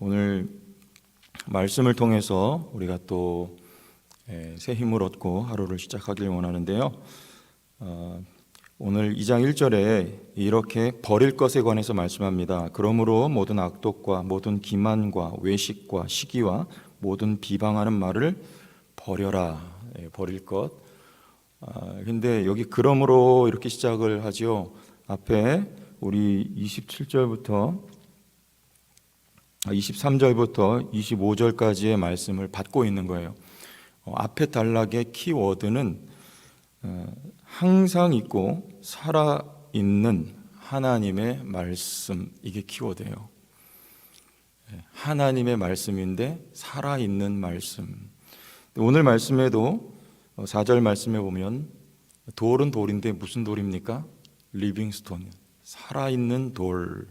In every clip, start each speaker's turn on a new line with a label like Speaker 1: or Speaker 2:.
Speaker 1: 오늘 말씀을 통해서 우리가 또 새 힘을 얻고 하루를 시작하길 원하는데요. 오늘 2장 1절에 이렇게 버릴 것에 관해서 말씀합니다. 그러므로 모든 악독과 모든 기만과 외식과 시기와 모든 비방하는 말을 버려라. 버릴 것. 근데 여기 그러므로 이렇게 시작을 하죠. 앞에 우리 23절부터 25절까지의 말씀을 받고 있는 거예요. 앞에 단락의 키워드는 항상 있고 살아있는 하나님의 말씀, 이게 키워드예요. 하나님의 말씀인데 살아있는 말씀. 오늘 말씀에도 4절 말씀에 보면 돌은 돌인데 무슨 돌입니까? 리빙스톤, 살아있는 돌.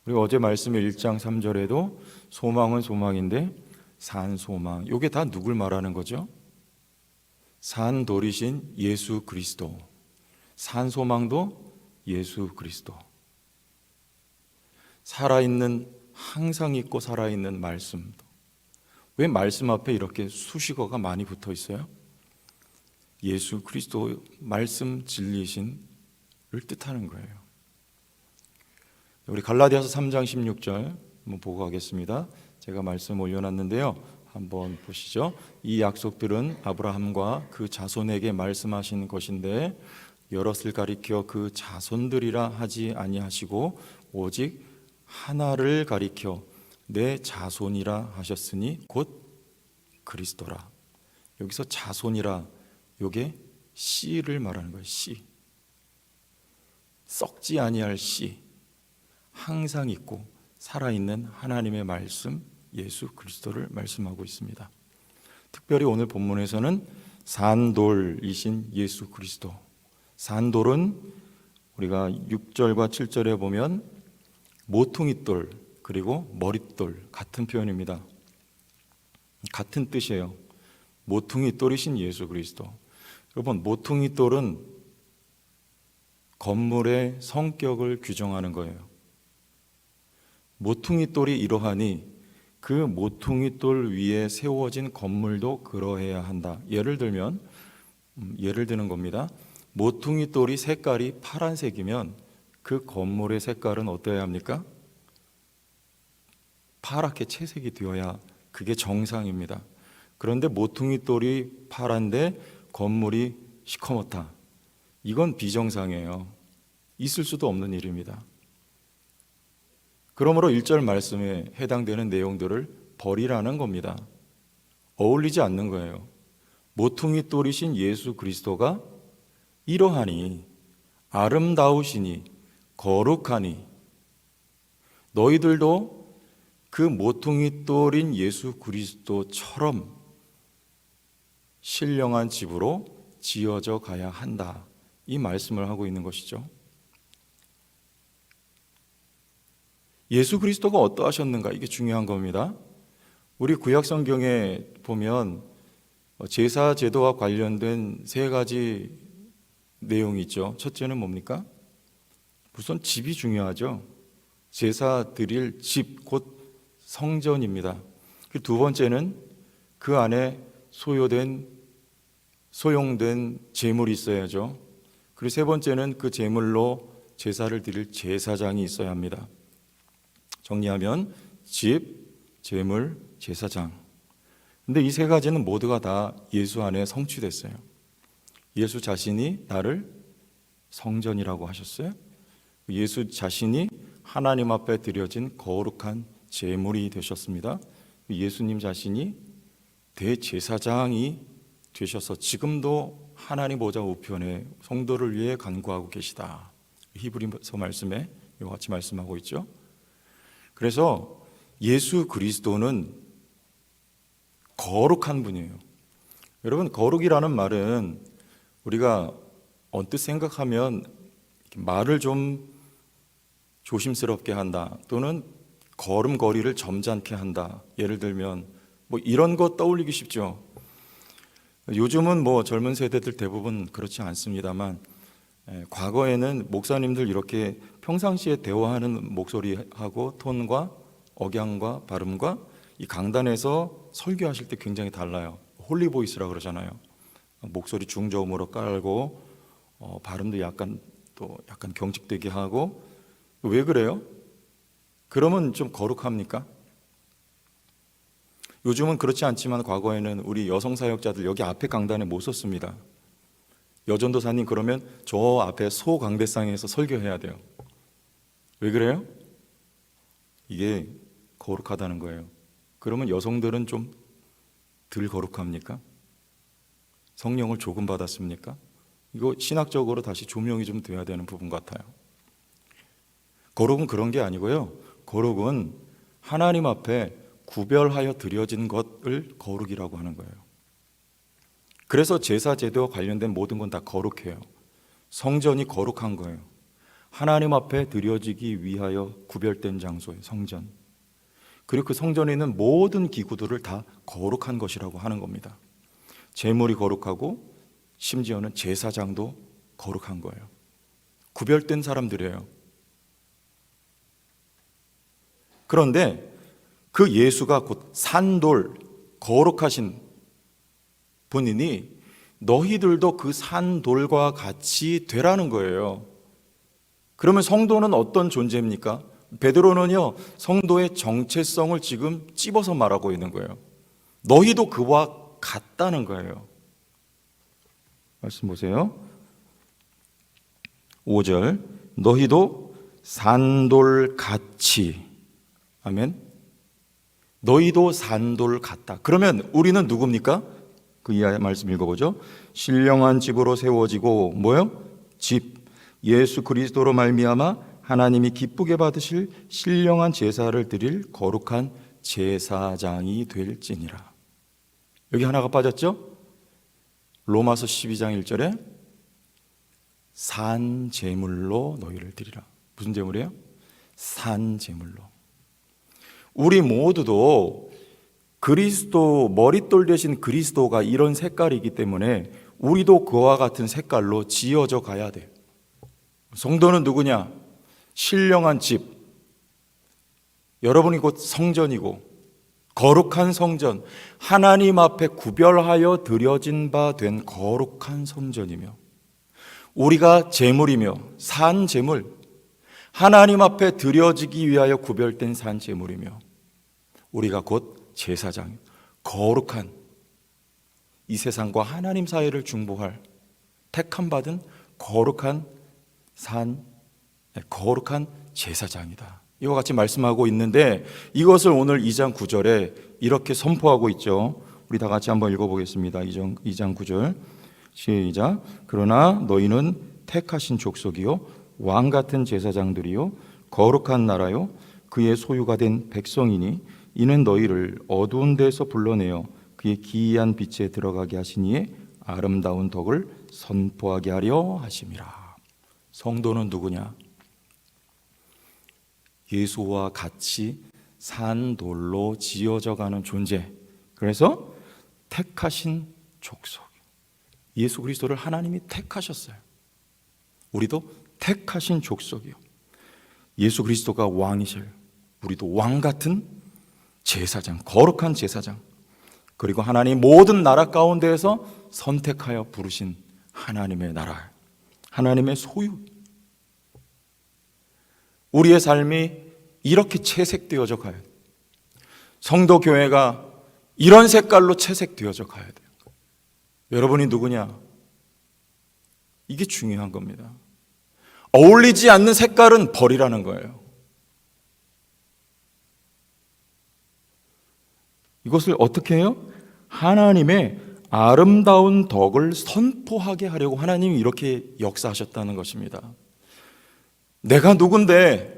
Speaker 1: 우리 어제 말씀에 1장 3절에도 소망은 소망인데 산소망, 이게 다 누굴 말하는 거죠? 산돌이신 예수 그리스도, 산소망도 예수 그리스도. 살아있는, 항상 있고 살아있는 말씀도. 왜 말씀 앞에 이렇게 수식어가 많이 붙어 있어요? 예수 그리스도 말씀 진리신을 뜻하는 거예요. 우리 갈라디아서 3장 16절 한번 보고 가겠습니다. 제가 말씀 올려놨는데요. 한번 보시죠. 이 약속들은 아브라함과 그 자손에게 말씀하신 것인데 여럿을 가리켜 그 자손들이라 하지 아니하시고 오직 하나를 가리켜 내 자손이라 하셨으니 곧 그리스도라. 여기서 자손이라, 요게 씨를 말하는 거예요. 씨, 썩지 아니할 씨, 항상 있고 살아있는 하나님의 말씀 예수 그리스도를 말씀하고 있습니다. 특별히 오늘 본문에서는 산돌이신 예수 그리스도. 산돌은 우리가 6절과 7절에 보면 모퉁이돌 그리고 머릿돌, 같은 표현입니다. 같은 뜻이에요. 모퉁이돌이신 예수 그리스도. 여러분, 모퉁이돌은 건물의 성격을 규정하는 거예요. 모퉁이돌이 이러하니 그 모퉁이돌 위에 세워진 건물도 그러해야 한다. 예를 드는 겁니다. 모퉁이돌이 색깔이 파란색이면 그 건물의 색깔은 어떠해야 합니까? 파랗게 채색이 되어야 그게 정상입니다. 그런데 모퉁이돌이 파란데 건물이 시커멓다. 이건 비정상이에요. 있을 수도 없는 일입니다. 그러므로 1절 말씀에 해당되는 내용들을 버리라는 겁니다. 어울리지 않는 거예요. 모퉁이돌이신 예수 그리스도가 이러하니 아름다우시니 거룩하니 너희들도 그 모퉁이돌인 예수 그리스도처럼 신령한 집으로 지어져 가야 한다. 이 말씀을 하고 있는 것이죠. 예수 그리스도가 어떠하셨는가, 이게 중요한 겁니다. 우리 구약 성경에 보면 제사 제도와 관련된 세 가지 내용이 있죠. 첫째는 뭡니까? 우선 집이 중요하죠. 제사 드릴 집, 곧 성전입니다. 두 번째는 그 안에 소용된 제물이 있어야죠. 그리고 세 번째는 그 제물로 제사를 드릴 제사장이 있어야 합니다. 정리하면 집, 제물, 제사장. 근데 이 세 가지는 모두가 다 예수 안에 성취됐어요. 예수 자신이 나를 성전이라고 하셨어요. 예수 자신이 하나님 앞에 드려진 거룩한 제물이 되셨습니다. 예수님 자신이 대제사장이 되셔서 지금도 하나님 보좌 우편에 성도를 위해 간구하고 계시다. 히브리서 말씀에 이와 같이 말씀하고 있죠. 그래서 예수 그리스도는 거룩한 분이에요. 여러분, 거룩이라는 말은 우리가 언뜻 생각하면 말을 좀 조심스럽게 한다, 또는 걸음걸이를 점잖게 한다. 예를 들면 뭐 이런 거 떠올리기 쉽죠. 요즘은 뭐 젊은 세대들 대부분 그렇지 않습니다만 과거에는 목사님들 이렇게 평상시에 대화하는 목소리하고 톤과 억양과 발음과 이 강단에서 설교하실 때 굉장히 달라요. 홀리보이스라 그러잖아요. 목소리 중저음으로 깔고 발음도 약간 경직되게 하고. 왜 그래요? 그러면 좀 거룩합니까? 요즘은 그렇지 않지만 과거에는 우리 여성 사역자들 여기 앞에 강단에 못 섰습니다. 여전도사님 그러면 저 앞에 소강대상에서 설교해야 돼요. 왜 그래요? 이게 거룩하다는 거예요. 그러면 여성들은 좀 덜 거룩합니까? 성령을 조금 받았습니까? 이거 신학적으로 다시 조명이 좀 돼야 되는 부분 같아요. 거룩은 그런 게 아니고요. 거룩은 하나님 앞에 구별하여 드려진 것을 거룩이라고 하는 거예요. 그래서 제사 제도와 관련된 모든 건 다 거룩해요. 성전이 거룩한 거예요. 하나님 앞에 드려지기 위하여 구별된 장소예요. 성전. 그리고 그 성전에 있는 모든 기구들을 다 거룩한 것이라고 하는 겁니다. 제물이 거룩하고 심지어는 제사장도 거룩한 거예요. 구별된 사람들이에요. 그런데 그 예수가 곧 산돌, 거룩하신 본인이 너희들도 그 산돌과 같이 되라는 거예요. 그러면 성도는 어떤 존재입니까? 베드로는요, 성도의 정체성을 지금 찝어서 말하고 있는 거예요. 너희도 그와 같다는 거예요. 말씀 보세요. 5절, 너희도 산돌같이. 아멘. 너희도 산돌 같다. 그러면 우리는 누굽니까? 그 이하의 말씀 읽어보죠. 신령한 집으로 세워지고 뭐요? 집, 예수 그리스도로 말미암아 하나님이 기쁘게 받으실 신령한 제사를 드릴 거룩한 제사장이 될지니라. 여기 하나가 빠졌죠? 로마서 12장 1절에 산 제물로 너희를 드리라. 무슨 제물이에요? 산 제물로. 우리 모두도 그리스도, 머릿돌 대신 그리스도가 이런 색깔이기 때문에 우리도 그와 같은 색깔로 지어져 가야 돼요. 성도는 누구냐? 신령한 집, 여러분이 곧 성전이고 거룩한 성전, 하나님 앞에 구별하여 드려진 바 된 거룩한 성전이며, 우리가 제물이며 산 제물, 하나님 앞에 드려지기 위하여 구별된 산 제물이며, 우리가 곧 제사장, 거룩한 이 세상과 하나님 사이를 중보할 택함 받은 거룩한 거룩한 제사장이다. 이와 같이 말씀하고 있는데, 이것을 오늘 2장 9절에 이렇게 선포하고 있죠. 우리 다 같이 한번 읽어보겠습니다. 2장 9절 시작. 그러나 너희는 택하신 족속이요 왕 같은 제사장들이요 거룩한 나라요 그의 소유가 된 백성이니 이는 너희를 어두운 데서 불러내어 그의 기이한 빛에 들어가게 하시니에 아름다운 덕을 선포하게 하려 하심이라. 성도는 누구냐? 예수와 같이 산돌로 지어져 가는 존재. 그래서 택하신 족속. 예수 그리스도를 하나님이 택하셨어요. 우리도 택하신 족속이요. 예수 그리스도가 왕이실, 우리도 왕 같은 제사장, 거룩한 제사장. 그리고 하나님 모든 나라 가운데에서 선택하여 부르신 하나님의 나라, 하나님의 소유. 우리의 삶이 이렇게 채색되어져 가야 돼요. 성도 교회가 이런 색깔로 채색되어져 가야 돼요. 여러분이 누구냐? 이게 중요한 겁니다. 어울리지 않는 색깔은 버리라는 거예요. 이것을 어떻게 해요? 하나님의 아름다운 덕을 선포하게 하려고 하나님이 이렇게 역사하셨다는 것입니다. 내가 누군데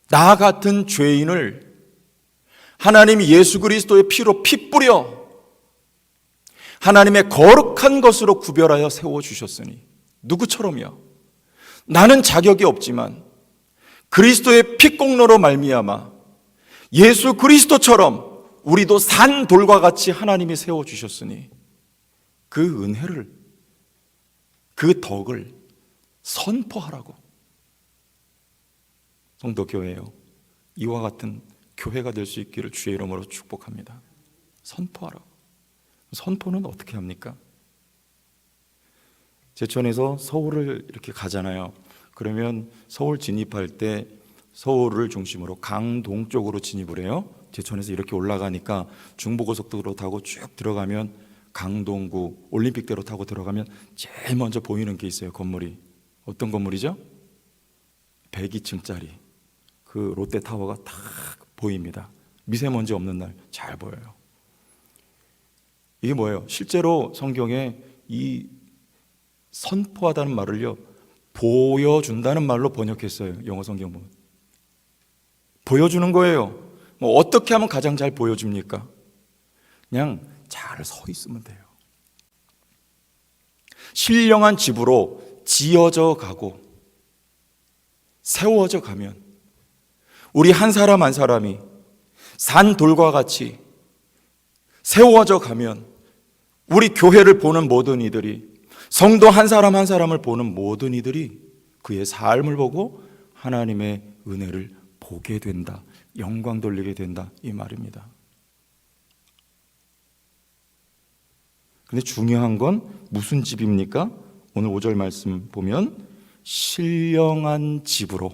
Speaker 1: 나 같은 죄인을 하나님이 예수 그리스도의 피로 피 뿌려 하나님의 거룩한 것으로 구별하여 세워주셨으니, 누구처럼요? 나는 자격이 없지만 그리스도의 피공로로 말미암아 예수 그리스도처럼 우리도 산 돌과 같이 하나님이 세워주셨으니 그 은혜를, 그 덕을 선포하라고. 성도 교회요, 이와 같은 교회가 될 수 있기를 주의 이름으로 축복합니다. 선포하라고. 선포는 어떻게 합니까? 제천에서 서울을 이렇게 가잖아요. 그러면 서울 진입할 때 서울을 중심으로 강동 쪽으로 진입을 해요. 제천에서 이렇게 올라가니까 중부고속도로 타고 쭉 들어가면 강동구 올림픽대로 타고 들어가면 제일 먼저 보이는 게 있어요. 건물이. 어떤 건물이죠? 102층짜리 그 롯데타워가 딱 보입니다. 미세먼지 없는 날 잘 보여요. 이게 뭐예요? 실제로 성경에 이 선포하다는 말을요, 보여준다는 말로 번역했어요. 영어 성경 보면. 보여주는 거예요. 뭐 어떻게 하면 가장 잘 보여줍니까? 그냥 잘 서 있으면 돼요. 신령한 집으로 지어져 가고 세워져 가면 우리 한 사람 한 사람이 산 돌과 같이 세워져 가면 우리 교회를 보는 모든 이들이, 성도 한 사람 한 사람을 보는 모든 이들이 그의 삶을 보고 하나님의 은혜를 보게 된다, 영광 돌리게 된다, 이 말입니다. 근데 중요한 건 무슨 집입니까? 오늘 5절 말씀 보면 신령한 집으로,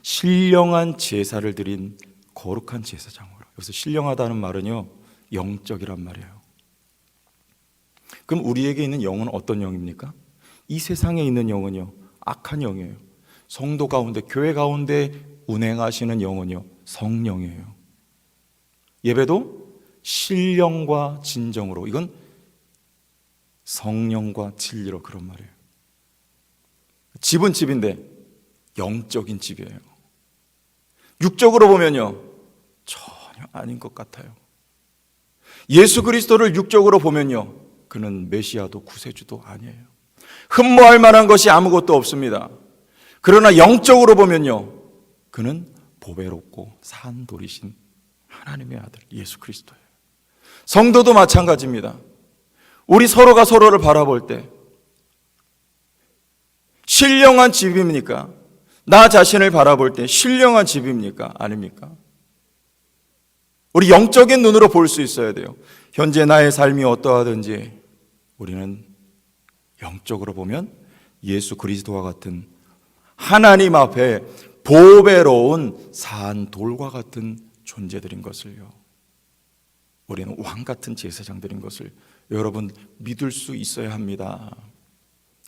Speaker 1: 신령한 제사를 드린 거룩한 제사장으로. 여기서 신령하다는 말은요, 영적이란 말이에요. 그럼 우리에게 있는 영은 어떤 영입니까? 이 세상에 있는 영은요, 악한 영이에요. 성도 가운데, 교회 가운데 운행하시는 영은요, 성령이에요. 예배도 신령과 진정으로, 이건 성령과 진리로, 그런 말이에요. 집은 집인데 영적인 집이에요. 육적으로 보면요, 전혀 아닌 것 같아요. 예수 그리스도를 육적으로 보면요, 그는 메시아도 구세주도 아니에요. 흠모할 만한 것이 아무것도 없습니다. 그러나 영적으로 보면요, 그는 보배롭고 산 돌이신 하나님의 아들 예수 그리스도예요. 성도도 마찬가지입니다. 우리 서로가 서로를 바라볼 때 신령한 집입니까? 나 자신을 바라볼 때 신령한 집입니까? 아닙니까? 우리 영적인 눈으로 볼 수 있어야 돼요. 현재 나의 삶이 어떠하든지 우리는 영적으로 보면 예수 그리스도와 같은, 하나님 앞에 보배로운 산 돌과 같은 존재들인 것을요, 우리는 왕 같은 제사장들인 것을 여러분 믿을 수 있어야 합니다.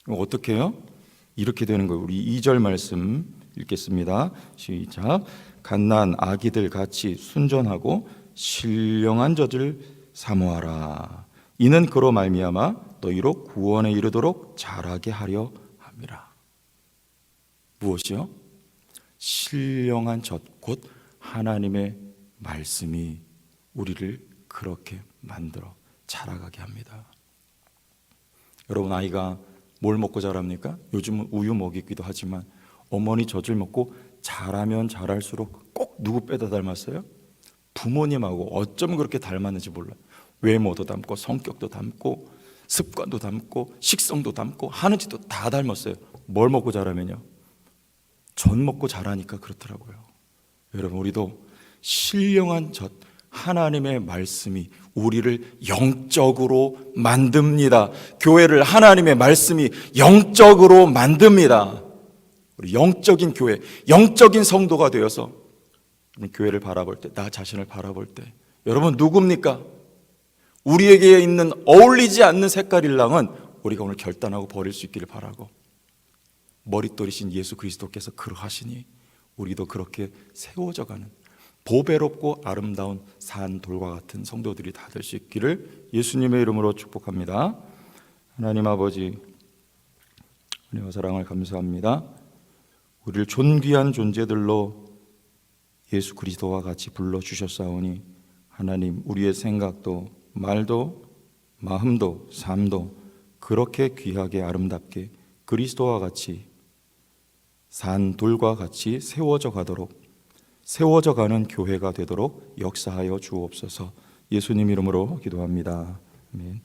Speaker 1: 어떻게 해요? 이렇게 되는 거예요. 우리 2절 말씀 읽겠습니다. 시작. 갓난 아기들 같이 순전하고 신령한 젖을 사모하라. 이는 그로 말미암아 너희로 구원에 이르도록 자라게 하려 함이라. 무엇이요? 신령한 젖, 곧 하나님의 말씀이 우리를 그렇게 만들어 자라가게 합니다. 여러분, 아이가 뭘 먹고 자랍니까? 요즘은 우유 먹이기도 하지만 어머니 젖을 먹고 자라면 자랄수록 꼭 누구 빼다 닮았어요? 부모님하고 어쩜 그렇게 닮았는지 몰라요. 외모도 닮고 성격도 닮고 습관도 닮고 식성도 닮고 하는 짓도 다 닮았어요. 뭘 먹고 자라면요? 젖 먹고 자라니까 그렇더라고요. 여러분, 우리도 신령한 젖, 하나님의 말씀이 우리를 영적으로 만듭니다. 교회를 하나님의 말씀이 영적으로 만듭니다. 우리 영적인 교회, 영적인 성도가 되어서 교회를 바라볼 때, 나 자신을 바라볼 때, 여러분 누굽니까? 우리에게 있는 어울리지 않는 색깔일랑은 우리가 오늘 결단하고 버릴 수 있기를 바라고, 머릿돌이신 예수 그리스도께서 그러하시니 우리도 그렇게 세워져가는 보배롭고 아름다운 산 돌과 같은 성도들이 다 될 수 있기를 예수님의 이름으로 축복합니다. 하나님 아버지, 은혜와 사랑을 감사합니다. 우리를 존귀한 존재들로 예수 그리스도와 같이 불러주셨사오니 하나님, 우리의 생각도 말도 마음도 삶도 그렇게 귀하게 아름답게 그리스도와 같이 산 돌과 같이 세워져 가도록, 세워져 가는 교회가 되도록 역사하여 주옵소서. 예수님 이름으로 기도합니다. 아멘.